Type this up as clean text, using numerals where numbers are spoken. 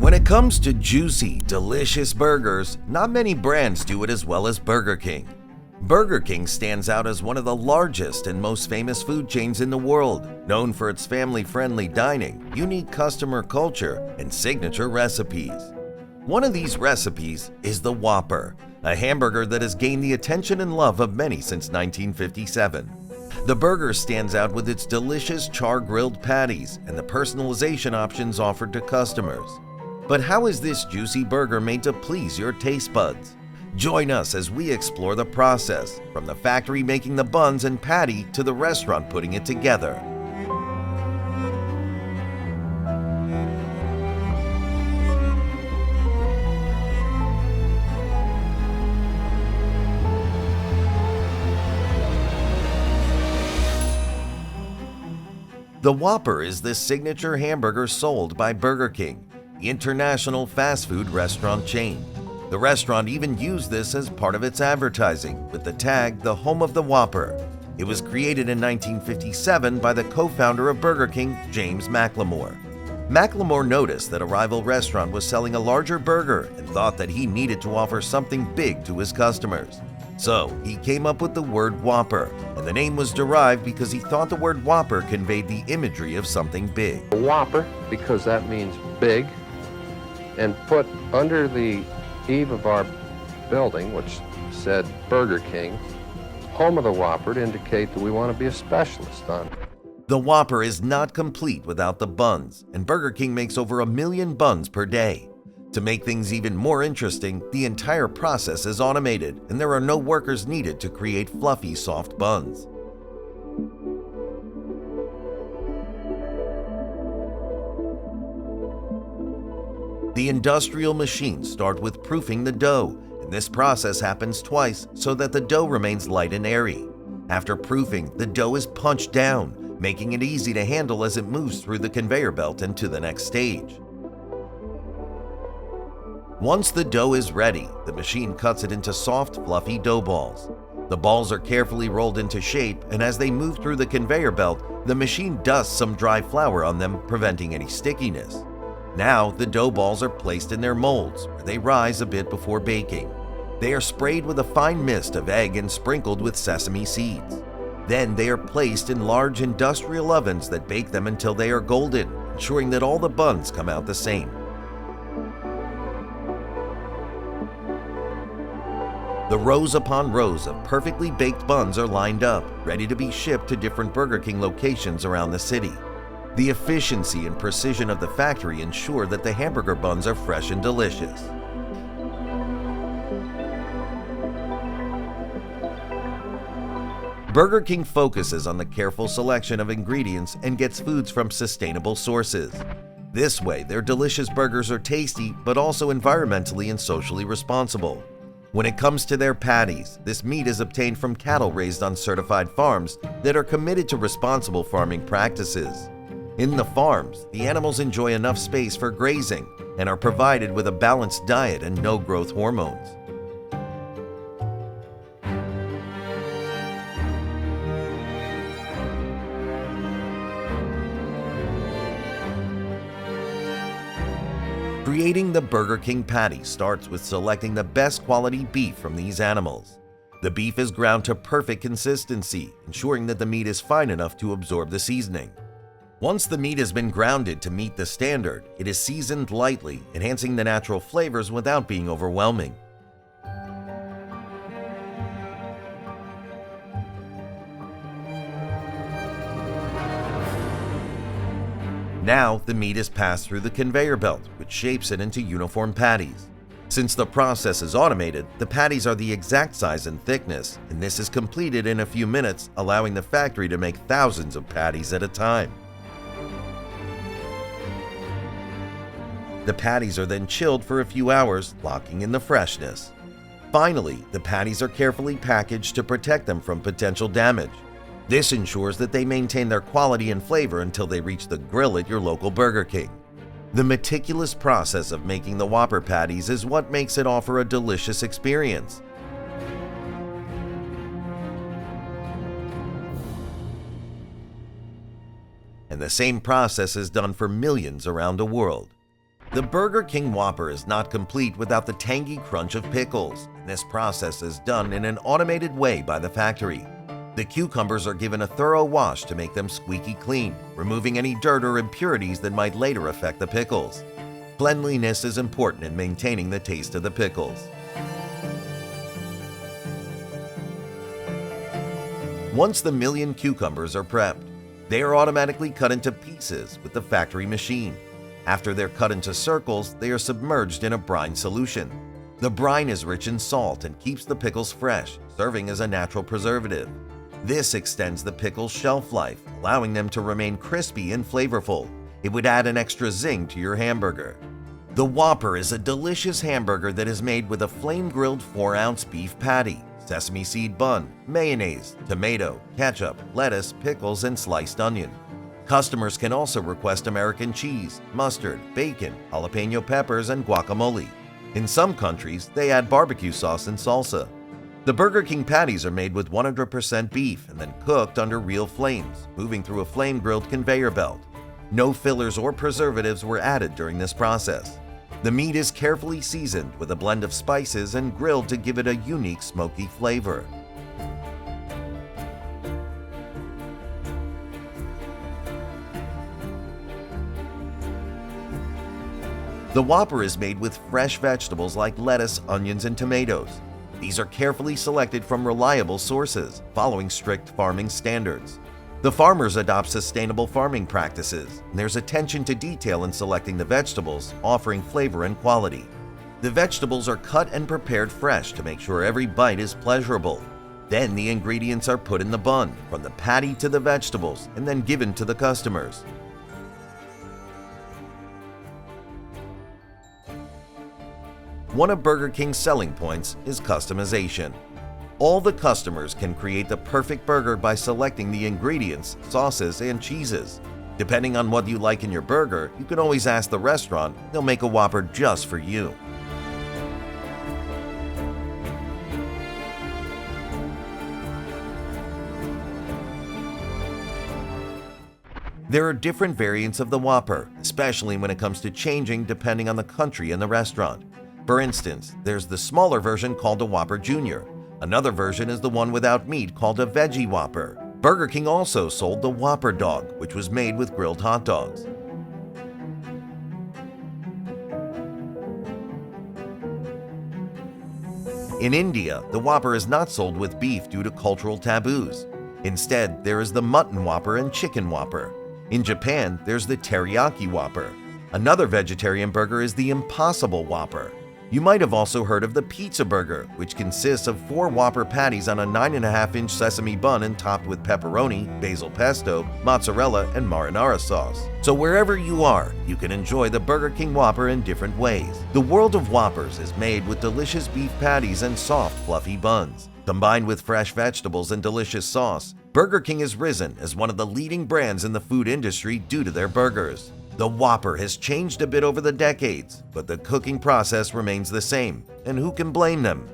When it comes to juicy, delicious burgers, not many brands do it as well as Burger King. Burger King stands out as one of the largest and most famous food chains in the world, known for its family-friendly dining, unique customer culture, and signature recipes. One of these recipes is the Whopper, a hamburger that has gained the attention and love of many since 1957. The burger stands out with its delicious char-grilled patties and the personalization options offered to customers. But how is this juicy burger made to please your taste buds? Join us as we explore the process, from the factory making the buns and patty to the restaurant putting it together. The Whopper is the signature hamburger sold by Burger King, the international fast food restaurant chain. The restaurant even used this as part of its advertising with the tag, "The Home of the Whopper." It was created in 1957 by the co-founder of Burger King, James McLemore. McLemore noticed that a rival restaurant was selling a larger burger and thought that he needed to offer something big to his customers. So he came up with the word Whopper, and the name was derived because he thought the word Whopper conveyed the imagery of something big. A Whopper, because that means big, and put under the eave of our building, which said Burger King, Home of the Whopper, to indicate that we want to be a specialist on it. The Whopper is not complete without the buns, and Burger King makes over 1 million buns per day. To make things even more interesting, the entire process is automated, and there are no workers needed to create fluffy, soft buns. The industrial machines start with proofing the dough, and this process happens twice so that the dough remains light and airy. After proofing, the dough is punched down, making it easy to handle as it moves through the conveyor belt and to the next stage. Once the dough is ready, the machine cuts it into soft, fluffy dough balls. The balls are carefully rolled into shape, and as they move through the conveyor belt, the machine dusts some dry flour on them, preventing any stickiness. Now, the dough balls are placed in their molds, where they rise a bit before baking. They are sprayed with a fine mist of egg and sprinkled with sesame seeds. Then they are placed in large industrial ovens that bake them until they are golden, ensuring that all the buns come out the same. The rows upon rows of perfectly baked buns are lined up, ready to be shipped to different Burger King locations around the city. The efficiency and precision of the factory ensure that the hamburger buns are fresh and delicious. Burger King focuses on the careful selection of ingredients and gets foods from sustainable sources. This way, their delicious burgers are tasty but also environmentally and socially responsible. When it comes to their patties, this meat is obtained from cattle raised on certified farms that are committed to responsible farming practices. In the farms, the animals enjoy enough space for grazing and are provided with a balanced diet and no growth hormones. Creating the Burger King patty starts with selecting the best quality beef from these animals. The beef is ground to perfect consistency, ensuring that the meat is fine enough to absorb the seasoning. Once the meat has been grounded to meet the standard, it is seasoned lightly, enhancing the natural flavors without being overwhelming. Now, the meat is passed through the conveyor belt, which shapes it into uniform patties. Since the process is automated, the patties are the exact size and thickness, and this is completed in a few minutes, allowing the factory to make thousands of patties at a time. The patties are then chilled for a few hours, locking in the freshness. Finally, the patties are carefully packaged to protect them from potential damage. This ensures that they maintain their quality and flavor until they reach the grill at your local Burger King. The meticulous process of making the Whopper patties is what makes it offer a delicious experience. And the same process is done for millions around the world. The Burger King Whopper is not complete without the tangy crunch of pickles. This process is done in an automated way by the factory. The cucumbers are given a thorough wash to make them squeaky clean, removing any dirt or impurities that might later affect the pickles. Cleanliness is important in maintaining the taste of the pickles. Once the million cucumbers are prepped, they are automatically cut into pieces with the factory machine. After they're cut into circles, they are submerged in a brine solution. The brine is rich in salt and keeps the pickles fresh, serving as a natural preservative. This extends the pickle's shelf life, allowing them to remain crispy and flavorful. It would add an extra zing to your hamburger. The Whopper is a delicious hamburger that is made with a flame-grilled 4-ounce beef patty, sesame seed bun, mayonnaise, tomato, ketchup, lettuce, pickles, and sliced onion. Customers can also request American cheese, mustard, bacon, jalapeno peppers, and guacamole. In some countries, they add barbecue sauce and salsa. The Burger King patties are made with 100% beef and then cooked under real flames, moving through a flame-grilled conveyor belt. No fillers or preservatives were added during this process. The meat is carefully seasoned with a blend of spices and grilled to give it a unique smoky flavor. The Whopper is made with fresh vegetables like lettuce, onions, and tomatoes. These are carefully selected from reliable sources, following strict farming standards. The farmers adopt sustainable farming practices, and there's attention to detail in selecting the vegetables, offering flavor and quality. The vegetables are cut and prepared fresh to make sure every bite is pleasurable. Then the ingredients are put in the bun, from the patty to the vegetables, and then given to the customers. One of Burger King's selling points is customization. All the customers can create the perfect burger by selecting the ingredients, sauces, and cheeses. Depending on what you like in your burger, you can always ask the restaurant, they'll make a Whopper just for you. There are different variants of the Whopper, especially when it comes to changing depending on the country and the restaurant. For instance, there's the smaller version called a Whopper Jr. Another version is the one without meat called a Veggie Whopper. Burger King also sold the Whopper Dog, which was made with grilled hot dogs. In India, the Whopper is not sold with beef due to cultural taboos. Instead, there is the Mutton Whopper and Chicken Whopper. In Japan, there's the Teriyaki Whopper. Another vegetarian burger is the Impossible Whopper. You might have also heard of the Pizza Burger, which consists of 4 Whopper patties on a 9.5-inch sesame bun and topped with pepperoni, basil pesto, mozzarella, and marinara sauce. So wherever you are, you can enjoy the Burger King Whopper in different ways. The world of Whoppers is made with delicious beef patties and soft, fluffy buns. Combined with fresh vegetables and delicious sauce, Burger King has risen as one of the leading brands in the food industry due to their burgers. The Whopper has changed a bit over the decades, but the cooking process remains the same, and who can blame them?